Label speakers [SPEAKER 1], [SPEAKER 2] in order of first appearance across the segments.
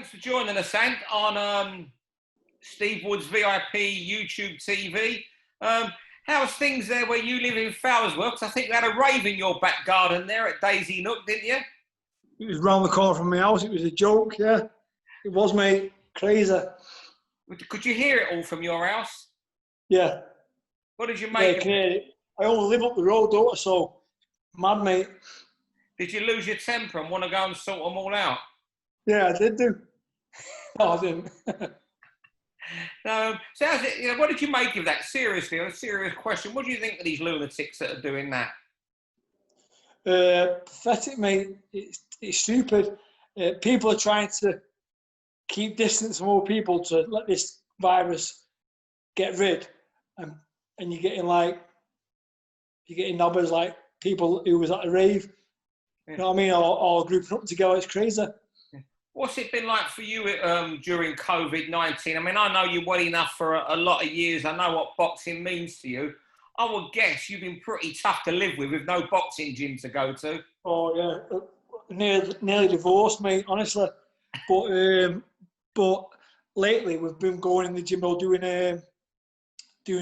[SPEAKER 1] Thanks for joining us, Ant, on Steve Wood's VIP YouTube TV. How's things there where you live in Fowlsworth? 'Cause I think you had a rave in your back garden there at Daisy Nook, didn't you?
[SPEAKER 2] It was round the corner from my house. It was a joke, yeah. It was, mate. Crazy.
[SPEAKER 1] Could you hear it all from your house?
[SPEAKER 2] Yeah.
[SPEAKER 1] What did you
[SPEAKER 2] Yeah,
[SPEAKER 1] make
[SPEAKER 2] I
[SPEAKER 1] of
[SPEAKER 2] can
[SPEAKER 1] it?
[SPEAKER 2] hear it. I only live up the road, don't I? So, mad, mate.
[SPEAKER 1] Did you lose your temper and want to go and sort them all out?
[SPEAKER 2] Yeah, I did do. No, I didn't.
[SPEAKER 1] So how's it, what did you make of that? Seriously, a serious question. What do you think of these lunatics that are doing that?
[SPEAKER 2] Pathetic, mate. It's stupid. People are trying to keep distance from more people to let this virus get rid, and you're getting knobbers like people who was at a rave.
[SPEAKER 1] Yeah.
[SPEAKER 2] You know what I mean? Or grouping up together. It's crazy.
[SPEAKER 1] What's it been like for you during COVID-19? I mean, I know you well enough for a lot of years. I know what boxing means to you. I would guess you've been pretty tough to live with no boxing gym to go to.
[SPEAKER 2] Oh yeah, nearly divorced, mate. Honestly, but lately we've been going in the gym or doing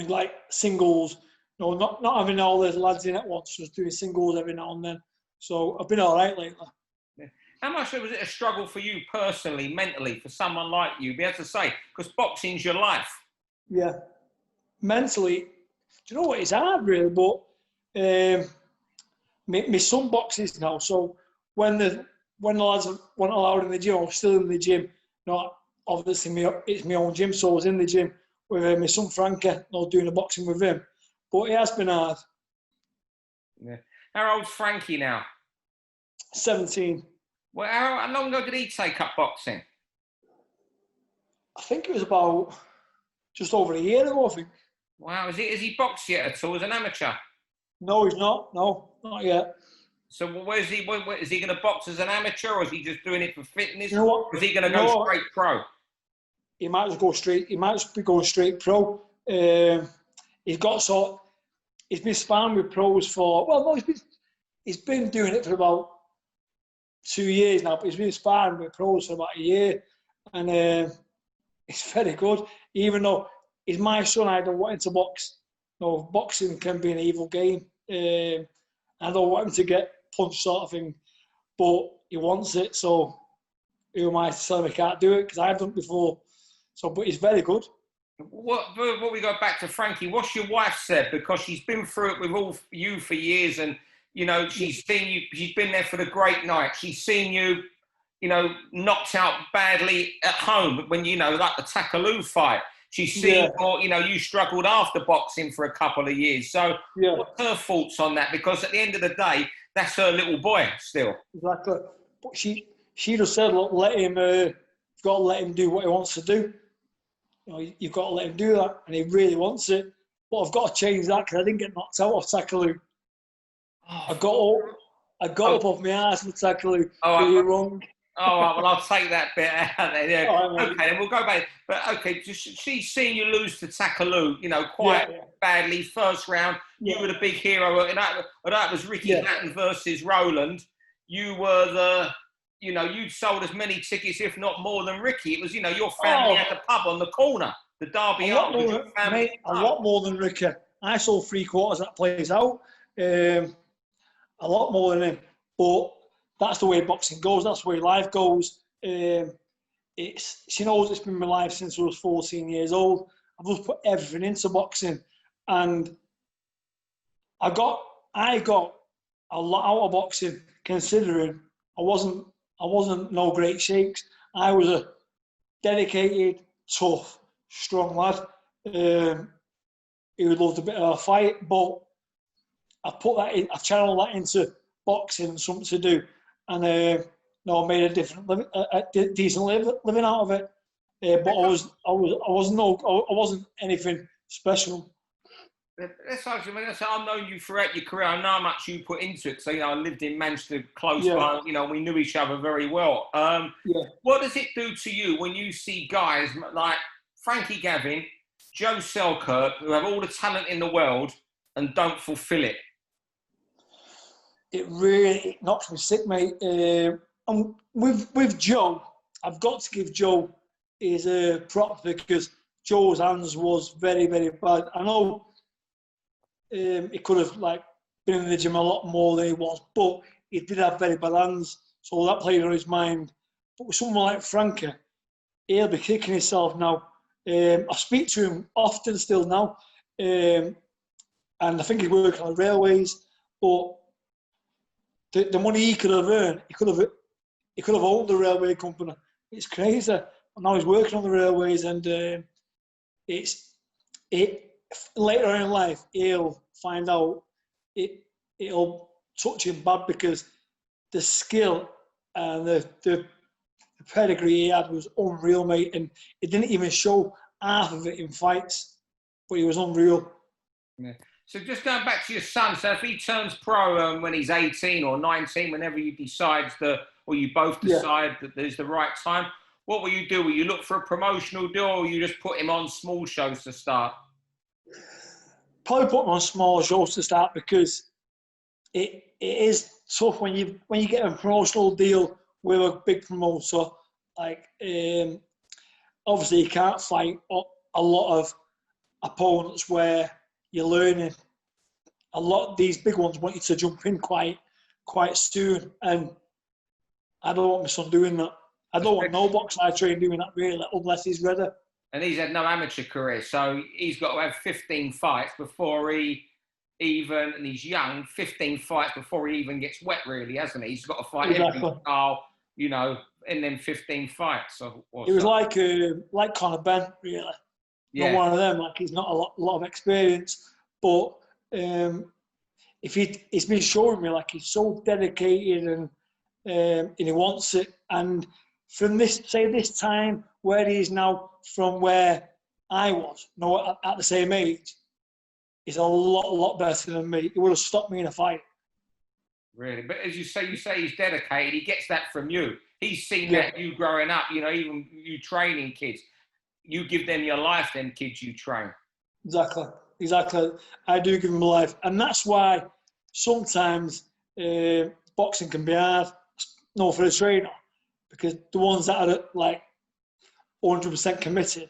[SPEAKER 2] like singles. No, not having all those lads in at once. Just doing singles every now and then. So I've been all right lately.
[SPEAKER 1] Yeah. How much was it a struggle for you personally, mentally, for someone like you? Be able to say, because boxing's your life.
[SPEAKER 2] Yeah, mentally, do you know what? It's hard, really. But my son boxes now, so when the lads weren't allowed in the gym, I was still in the gym. Not obviously, it's my own gym, so I was in the gym with my son Frankie. I was doing the boxing with him, but it has been hard.
[SPEAKER 1] Yeah. How old's Frankie now?
[SPEAKER 2] 17.
[SPEAKER 1] Well, how long ago did he take up boxing?
[SPEAKER 2] I think it was about just over a year ago, I think.
[SPEAKER 1] Wow, has he boxed yet at all as an amateur?
[SPEAKER 2] No, he's not. No, not yet.
[SPEAKER 1] So where's he? Is he going to box as an amateur, or is he just doing it for fitness?
[SPEAKER 2] You know what?
[SPEAKER 1] Or is he going to go straight pro?
[SPEAKER 2] He might just go straight. He might just be going straight pro. He's been sparring with pros for. Well, no, he's been doing it for about 2 years now, but he's been sparring with pros for about a year, and it's very good. Even though he's my son, I don't want him to box. No, boxing can be an evil game. I don't want him to get punched, sort of thing, but he wants it. So who am I to tell him he can't do it? Because I've done it before. So, but he's very good.
[SPEAKER 1] What we go back to Frankie? What's your wife said? Because she's been through it with all you for years, and she's seen you. She's been there for the great night. She's seen you, knocked out badly at home when like the Takaloo fight. She's seen, you struggled after boxing for a couple of years. So, what's her thoughts on that? Because at the end of the day, that's her little boy still.
[SPEAKER 2] Exactly. But she just said, look, you've got to let him do what he wants to do. You've got to let him do that, and he really wants it. But I've got to change that because I didn't get knocked out of Takaloo. I got up off my ass with Takaloo. You're wrong.
[SPEAKER 1] Oh, well, I'll take that bit out there. Yeah. Okay, then we'll go back. But okay, she's seen you lose to Takaloo, quite badly. First round, you were the big hero. And that was Ricky Hatton versus Roland. You were you'd sold as many tickets, if not more, than Ricky. It was, your family had the pub on the corner, the Derby Arms.
[SPEAKER 2] A lot more than Ricky. I sold 3/4 that place out. A lot more than him. But that's the way boxing goes. That's the way life goes. She knows it's been my life since I was 14 years old. I've just put everything into boxing, and I got a lot out of boxing. Considering I wasn't no great shakes. I was a dedicated, tough, strong lad who loved a bit of a fight. But I've channeled that into boxing, something to do. And made a decent living out of it. But I wasn't anything special.
[SPEAKER 1] That's actually, I've known you throughout your career. I know how much you put into it. So I lived in Manchester close by. We knew each other very well. What does it do to you when you see guys like Frankie Gavin, Joe Selkirk, who have all the talent in the world and don't fulfil it?
[SPEAKER 2] It really knocks me sick, mate. And with Joe, I've got to give Joe his props because Joe's hands was very, very bad. I know he could have like been in the gym a lot more than he was, but he did have very bad hands, so that played on his mind. But with someone like Frankie, he'll be kicking himself now. I speak to him often still now, and I think he's working on the railways. But the money he could have earned, he could have owned the railway company. It's crazy. And now he's working on the railways, and later in life he'll find out it'll touch him bad because the skill and the pedigree he had was unreal, mate, and it didn't even show half of it in fights, but he was unreal.
[SPEAKER 1] Yeah. So just going back to your son, so if he turns pro when he's 18 or 19, whenever you decide or you both decide that there's the right time, what will you do? Will you look for a promotional deal, or will you just put him on small shows to start?
[SPEAKER 2] Probably put him on small shows to start because it is tough when you get a promotional deal with a big promoter. Like obviously you can't fight a lot of opponents where you're learning. A lot of these big ones want you to jump in quite soon, and I don't want my son doing that. I don't want no boxer I train doing that really, unless he's ready.
[SPEAKER 1] And he's had no amateur career, so he's got to have 15 fights before he even, and he's young, 15 fights before he even gets wet, really, hasn't he? He's got to fight every style, in them 15 fights. It
[SPEAKER 2] was like Conor Ben, really. Yeah. Not one of them. Like he's not a lot of experience, but he's been showing me like he's so dedicated and he wants it. And from this time where he is now, from where I was, at the same age, he's a lot better than me. He would have stopped me in a fight.
[SPEAKER 1] Really, but as you say he's dedicated. He gets that from you. He's seen that you growing up. Even you training kids. You give them your life, them kids you train. Exactly.
[SPEAKER 2] I do give them life. And that's why sometimes boxing can be hard, for a trainer, because the ones that are like 100% committed,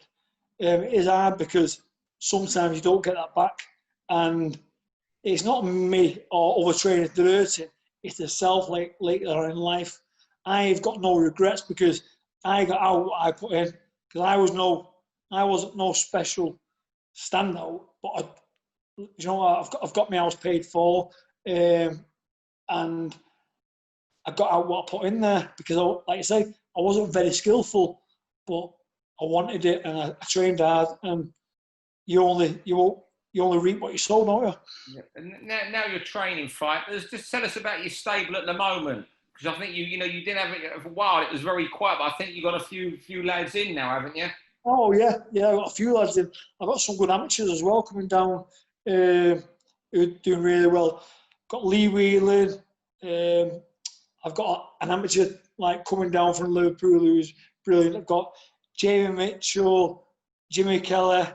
[SPEAKER 2] it is hard because sometimes you don't get that back. And it's not me or other trainers that hurt it, it's the self later in life. I've got no regrets because I got out what I put in. Because I wasn't no special standout, but I've got my house paid for, and I got out what I put in there because, like I say, I wasn't very skillful, but I wanted it and I trained hard. And you only reap what you sow, don't you?
[SPEAKER 1] Yeah. And now you're training fighters. Just tell us about your stable at the moment. Because I think you didn't have it for a while. It was very quiet, but I think you got a few lads in now, haven't you?
[SPEAKER 2] Oh yeah. I got a few lads in. I've got some good amateurs as well coming down, who are doing really well. Got Lee Whelan. I've got an amateur coming down from Liverpool who's brilliant. I've got Jamie Mitchell, Jimmy Kelly.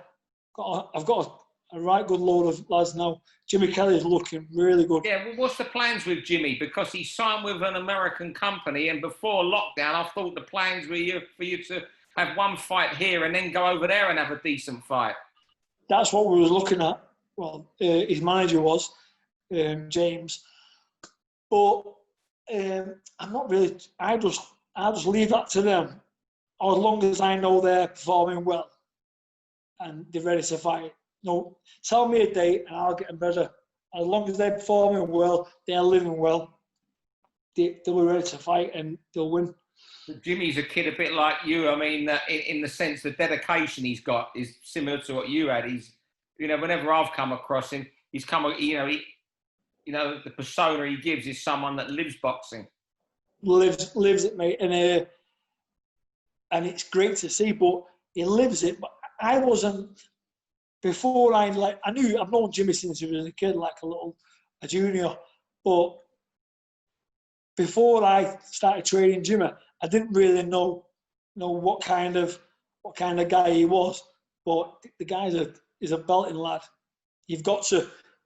[SPEAKER 2] I've got a right good load of lads now. Jimmy Kelly's looking really good.
[SPEAKER 1] Yeah, well, what's the plans with Jimmy? Because he signed with an American company, and before lockdown, I thought the plans were for you to have one fight here and then go over there and have a decent fight.
[SPEAKER 2] That's what we was looking at. Well, his manager was James, but I'm not really. I just leave that to them. As long as I know they're performing well and they're ready to fight. No, tell me a date and I'll get them better. As long as they're performing well, they're living well, they'll be ready to fight and they'll win.
[SPEAKER 1] Jimmy's a kid a bit like you. I mean, in the sense the dedication he's got is similar to what you had. He's, whenever I've come across him, he's come, the persona he gives is someone that lives boxing.
[SPEAKER 2] Lives it, mate, and it's great to see. But he lives it. But I wasn't. Before I've known Jimmy since he was a kid, like a junior. But before I started training Jimmy, I didn't really know what kind of guy he was. But the guy is a belting lad.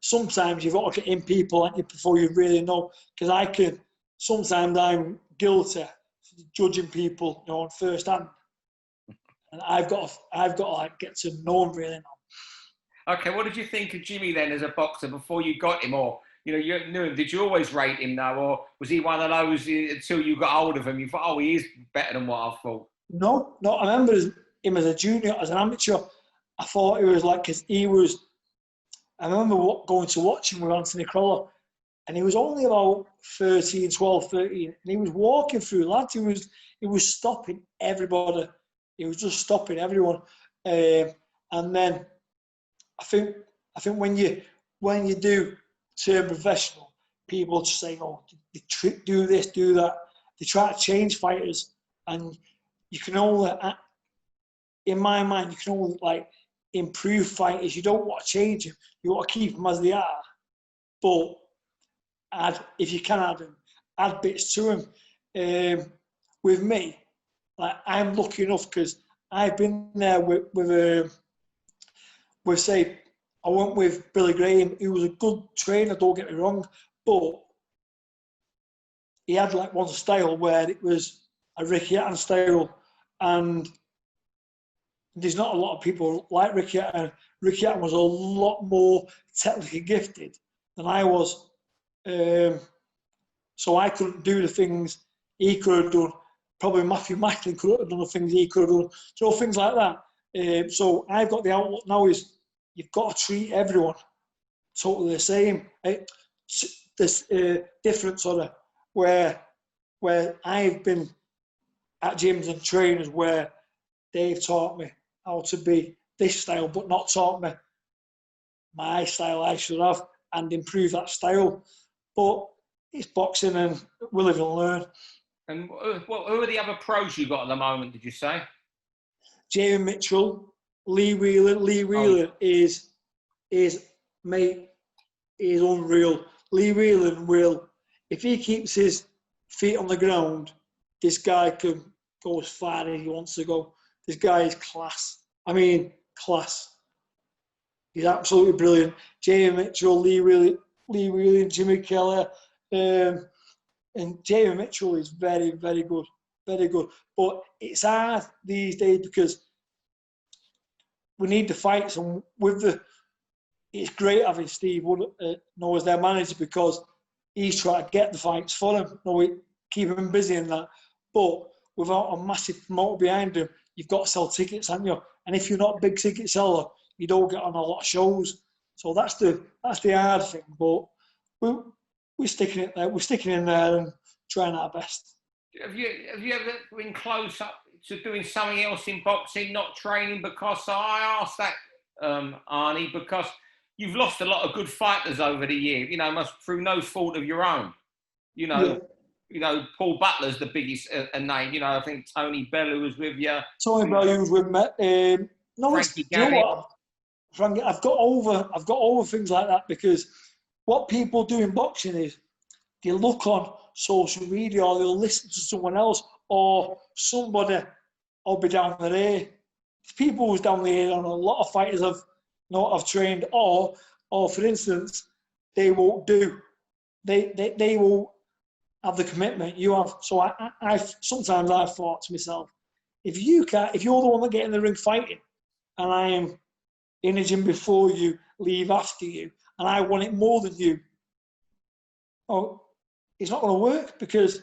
[SPEAKER 2] Sometimes you've got to get in people before you really know. Because sometimes I'm guilty judging people, you know, on first hand. And I've got to like get to know him really now.
[SPEAKER 1] Okay, what did you think of Jimmy then as a boxer before you got him? Or, you know, you knew him. Did you always rate him though? Or was he one of those until you got hold of him, you thought, oh, he is better than what I thought?
[SPEAKER 2] No, I remember him as a junior, as an amateur. I thought it was like, because he was, I remember going to watch him with Anthony Crolla, and he was only about 13, 12, 13, and he was walking through lads. He was stopping everybody. He was just stopping everyone. And then I think when you do turn professional, people just say, oh, do this, do that. They try to change fighters, and you can only, in my mind, you can only like improve fighters. You don't want to change them. You want to keep them as they are. But if you can add bits to them. With me, like I'm lucky enough because I've been there with say, I went with Billy Graham, who was a good trainer, don't get me wrong, but he had like one style where it was a Ricky Hatton style, and there's not a lot of people like Ricky Hatton. Ricky Hatton was a lot more technically gifted than I was. So I couldn't do the things he could have done. Probably Matthew Macklin could have done the things he could have done. So things like that. So I've got the outlook now is you've got to treat everyone totally the same. This different sort of where I've been at gyms and trainers where they've taught me how to be this style, but not taught me my style I should have and improve that style. But it's boxing and we live and learn.
[SPEAKER 1] And who are the other pros you got at the moment, did you say?
[SPEAKER 2] Jamie Mitchell, Lee Whelan. Lee Whelan is unreal. Lee Whelan will, if he keeps his feet on the ground, this guy can go as far as he wants to go. This guy is class. I mean, class. He's absolutely brilliant. Jamie Mitchell, Lee Whelan, Jimmy Keller. And Jamie Mitchell is very, very good. Very good. But it's hard these days because we need the fights. And it's great having Steve Wood as their manager because he's trying to get the fights for them. We keep him busy in that. But without a massive promoter behind him, you've got to sell tickets, haven't you? And if you're not a big ticket seller, you don't get on a lot of shows. So that's the hard thing. But we're sticking it there. We're sticking in there and trying our best.
[SPEAKER 1] Have you ever been close up to doing something else in boxing, not training? Because I asked that, Arnie, because you've lost a lot of good fighters over the year. You know, through no fault of your own. You know, Paul Butler's the biggest name. You know, I think Tony Bellew was with you.
[SPEAKER 2] Tony Bellew was with me.
[SPEAKER 1] Frankie Gavin. You know what?
[SPEAKER 2] Frankie, I've got over things like that because what people do in boxing is they look on social media or they'll listen to someone else or somebody will be down there. People who's down there on a lot of fighters I've trained or for instance, they won't do. They will have the commitment you have. So sometimes I've thought to myself, if you're the one that get in the ring fighting and I am in the gym before you, leave after you, and I want it more than you, it's not going to work because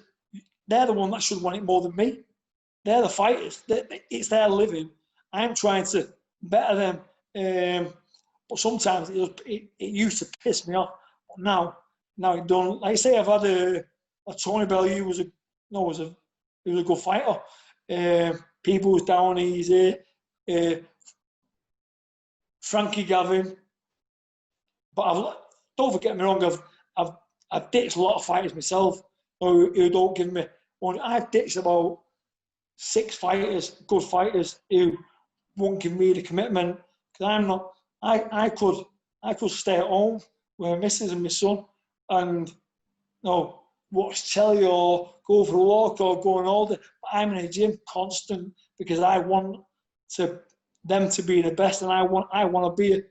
[SPEAKER 2] they're the one that should want it more than me. They're the fighters. It's their living. I'm trying to better them. But sometimes it used to piss me off. But now it don't. Like I say, I've had a Tony Bellew who was a good fighter. People was down easy. Frankie Gavin. But don't forget me wrong, I've ditched a lot of fighters myself who don't give me. I've ditched about 6 fighters, good fighters, who won't give me the commitment. Because I'm not. I could stay at home with my missus and my son, and watch telly or go for a walk or go on all day. But I'm in a gym constant because I want them to be the best, and I want to be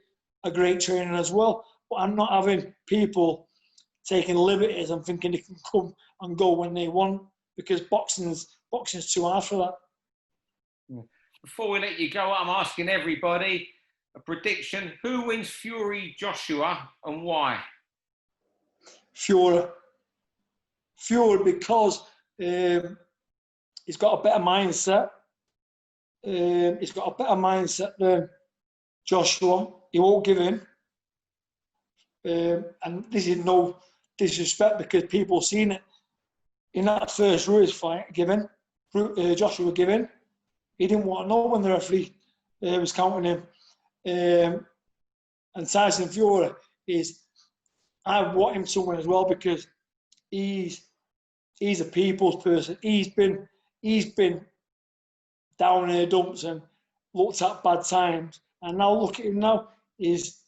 [SPEAKER 2] a great trainer as well. But I'm not having people taking liberties and thinking they can come and go when they want, because boxing's boxing's too hard for that.
[SPEAKER 1] Before we let you go, I'm asking everybody a prediction. Who wins Fury Joshua and why?
[SPEAKER 2] Fury because he's got a better mindset. He's got a better mindset than Joshua. He won't give in. And this is no disrespect because people seen it in that first Ruiz fight. Joshua Gavin, he didn't want to know when the referee was counting him. And Tyson Fury I want him to win as well because he's a people's person. He's been down in the dumps and looked at bad times, and now look at him now. He's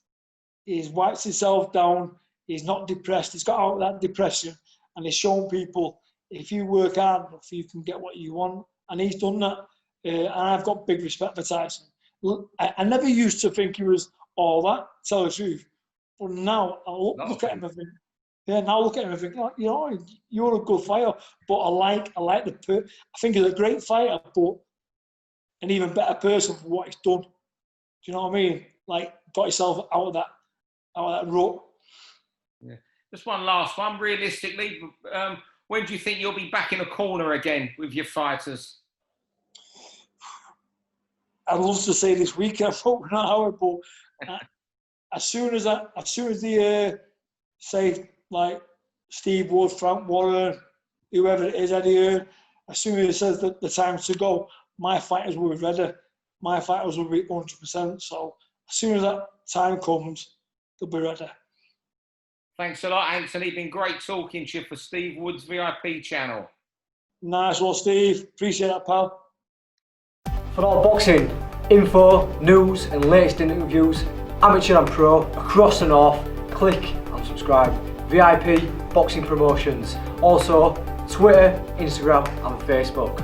[SPEAKER 2] wiped himself down. He's not depressed. He's got out of that depression, and he's shown people if you work hard enough, you can get what you want. And he's done that. And I've got big respect for Tyson. I never used to think he was all that, to tell the truth. But now I look at him and think, you know, you're a good fighter. But I like I think he's a great fighter, but an even better person for what he's done. Do you know what I mean? Like, got himself out of that rut.
[SPEAKER 1] Yeah. Just one last one. Realistically, when do you think you'll be back in a corner again with your fighters?
[SPEAKER 2] I'd love to say this weekend, but as soon as they say like Steve Wood, Frank Warren, whoever it is, Eddie Hearn, as soon as it says that the time to go, my fighters will be ready. My fighters will be 100%. So as soon as that time comes, they'll be ready.
[SPEAKER 1] Thanks a lot, Anthony. Been great talking to you for Steve Wood's VIP channel.
[SPEAKER 2] Nice one, Steve. Appreciate that, pal.
[SPEAKER 3] For all boxing info, news and latest interviews, amateur and pro, across the north, click and subscribe. VIP Boxing Promotions. Also Twitter, Instagram and Facebook.